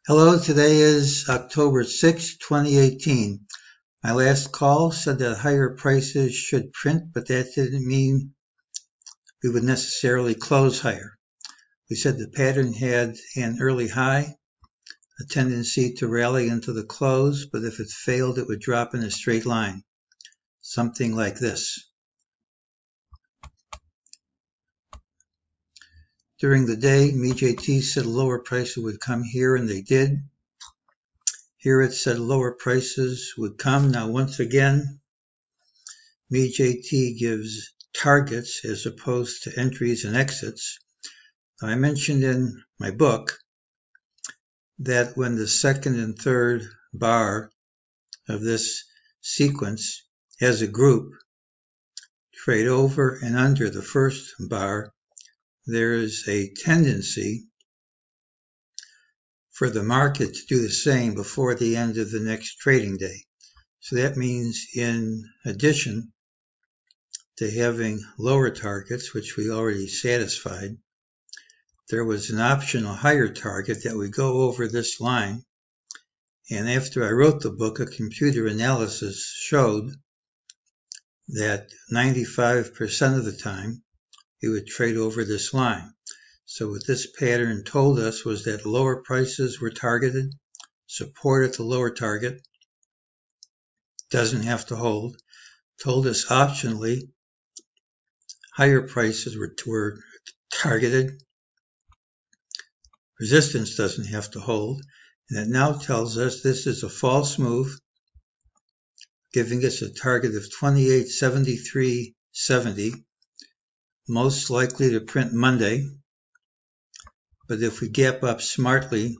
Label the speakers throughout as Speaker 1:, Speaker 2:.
Speaker 1: Hello, today is October 6, 2018. My last call said that higher prices should print, but that didn't mean we would necessarily close higher. We said the pattern had an early high, a tendency to rally into the close, but if it failed, it would drop in a straight line, something like this. During the day, MEJT said lower prices would come here, and they did. Here it said lower prices would come. Now, once again, MEJT gives targets as opposed to entries and exits. Now, I mentioned in my book that when the second and third bar of this sequence as a group trade over and under the first bar, there is a tendency for the market to do the same before the end of the next trading day. So that means in addition to having lower targets, which we already satisfied, there was an optional higher target that would go over this line. And after I wrote the book, a computer analysis showed that 95% of the time it would trade over this line. So what this pattern told us was that lower prices were targeted, support at the lower target, doesn't have to hold, told us optionally higher prices were targeted, resistance doesn't have to hold, and it now tells us this is a false move, giving us a target of 2873.70, most likely to print Monday. But if we gap up smartly,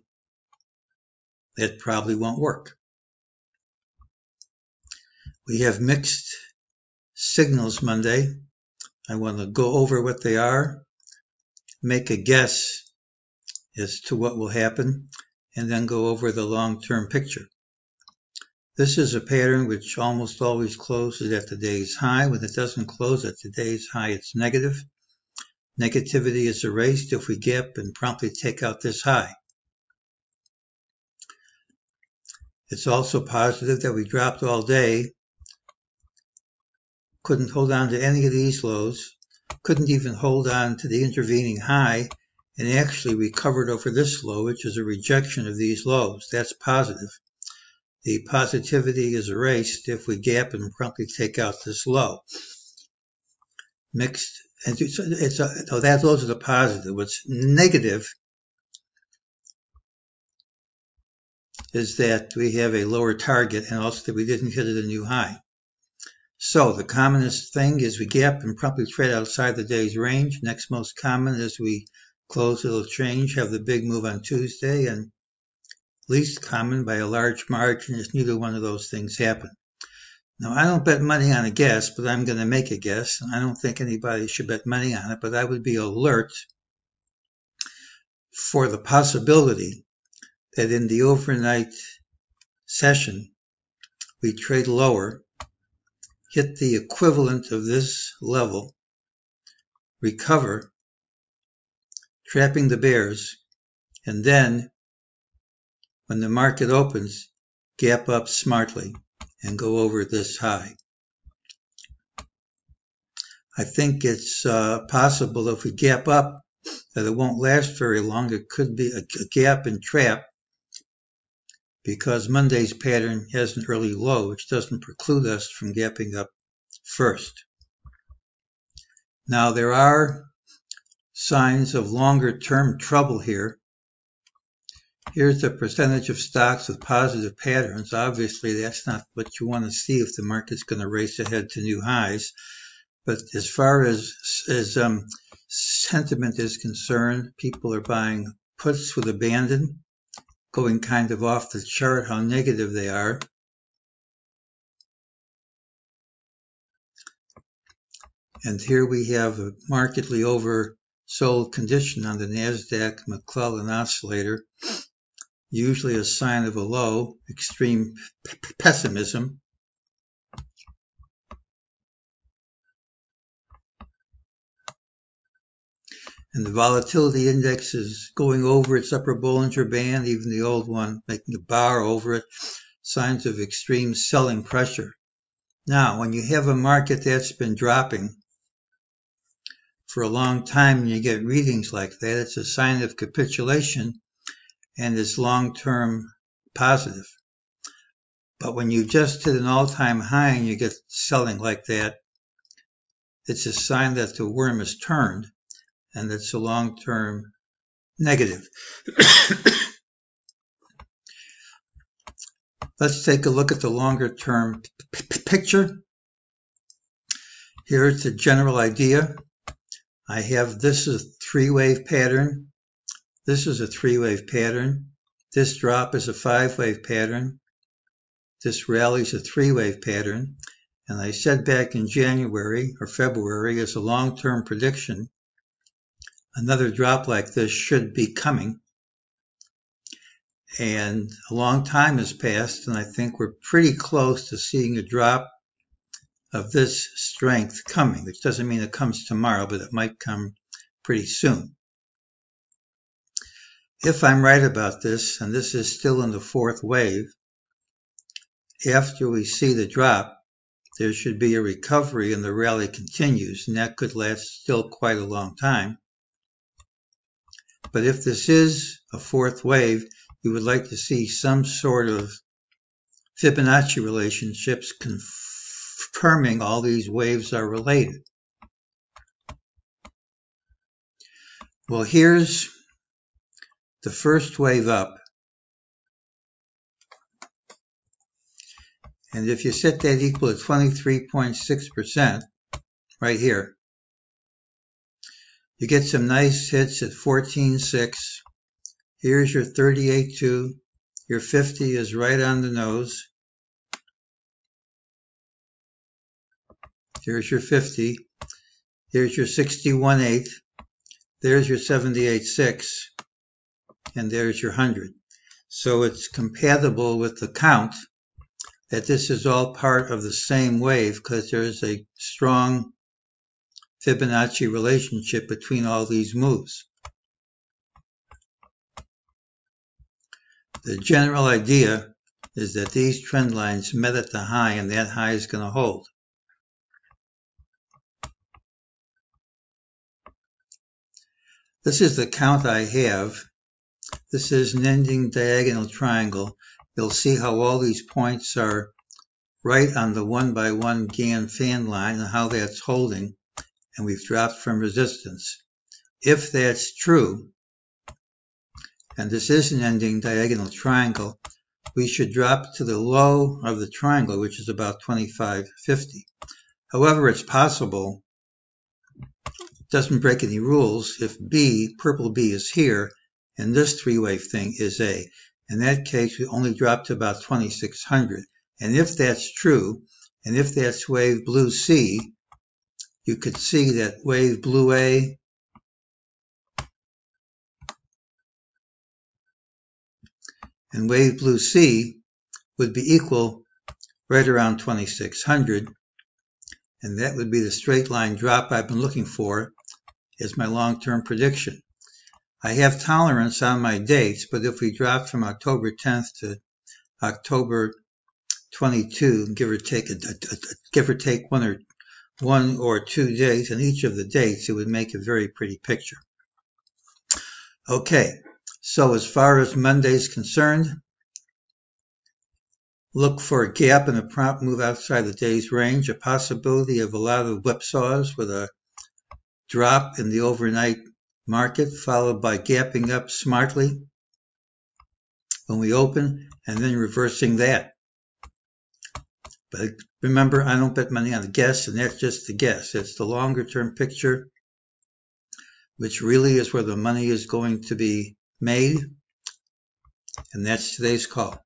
Speaker 1: that probably won't work. We have mixed signals Monday. I want to go over what they are, make a guess as to what will happen, and then go over the long-term picture. This is a pattern which almost always closes at the day's high. When it doesn't close at the day's high, it's negative. Negativity is erased if we gap and promptly take out this high. It's also positive that we dropped all day, couldn't hold on to any of these lows, couldn't even hold on to the intervening high, and actually recovered over this low, which is a rejection of these lows. That's positive. The positivity is erased if we gap and promptly take out this low. Mixed, and those are the positive. What's negative is that we have a lower target and also that we didn't hit a new high. So the commonest thing is we gap and promptly trade outside the day's range. Next most common is we close, it'll change, have the big move on Tuesday, and least common by a large margin is neither one of those things happen. Now, I don't bet money on a guess, but I'm going to make a guess. I don't think anybody should bet money on it, but I would be alert for the possibility that in the overnight session, we trade lower, hit the equivalent of this level, recover, trapping the bears, and then, when the market opens, gap up smartly and go over this high. I think it's possible if we gap up that it won't last very long. It could be a gap and trap because Monday's pattern has an early low, which doesn't preclude us from gapping up first. Now, there are signs of longer-term trouble here. Here's the percentage of stocks with positive patterns. Obviously, that's not what you want to see if the market's going to race ahead to new highs. But as far as sentiment is concerned, people are buying puts with abandon, going kind of off the chart how negative they are. And here we have a markedly oversold condition on the NASDAQ McClellan oscillator. Usually a sign of a low, extreme pessimism. And the volatility index is going over its upper Bollinger Band, even the old one, making a bar over it, signs of extreme selling pressure. Now, when you have a market that's been dropping for a long time and you get readings like that, it's a sign of capitulation and it's long-term positive. But when you just hit an all-time high and you get selling like that, it's a sign that the worm has turned and it's a long-term negative. Let's take a look at the longer-term picture. Here's the general idea. I have this is a three-wave pattern. This is a three-wave pattern. This drop is a five-wave pattern. This rally is a three-wave pattern. And I said back in January or February as a long-term prediction, another drop like this should be coming. And a long time has passed, and I think we're pretty close to seeing a drop of this strength coming, which doesn't mean it comes tomorrow, but it might come pretty soon. If I'm right about this, and this is still in the fourth wave, after we see the drop, there should be a recovery and the rally continues, and that could last still quite a long time. But if this is a fourth wave, you would like to see some sort of Fibonacci relationships confirming all these waves are related. Well, here's the first wave up. And if you set that equal to 23.6% right here, you get some nice hits at 14.6. Here's your 38.2. Your 50 is right on the nose. Here's your 50. Here's your 61.8. There's your 78.6. And there's your 100. So it's compatible with the count that this is all part of the same wave because there's a strong Fibonacci relationship between all these moves. The general idea is that these trend lines met at the high and that high is going to hold. This is the count I have. This is an ending diagonal triangle. You'll see how all these points are right on the 1x1 Gann fan line and how that's holding, and we've dropped from resistance. If that's true, and this is an ending diagonal triangle, we should drop to the low of the triangle, which is about 25.50. However, it's possible, it doesn't break any rules, if B, purple B is here, and this three-wave thing is A. In that case, we only drop to about 2600. And if that's true, and if that's wave blue C, you could see that wave blue A and wave blue C would be equal right around 2600. And that would be the straight line drop I've been looking for as my long-term prediction. I have tolerance on my dates, but if we drop from October 10th to October 22, give or take one or 2 days in each of the dates, it would make a very pretty picture. Okay, so as far as Monday is concerned, look for a gap and a prompt move outside the day's range, a possibility of a lot of whipsaws with a drop in the overnight market, followed by gapping up smartly when we open, and then reversing that. But remember, I don't bet money on a guess, and that's just a guess. It's the longer term picture, which really is where the money is going to be made, and that's today's call.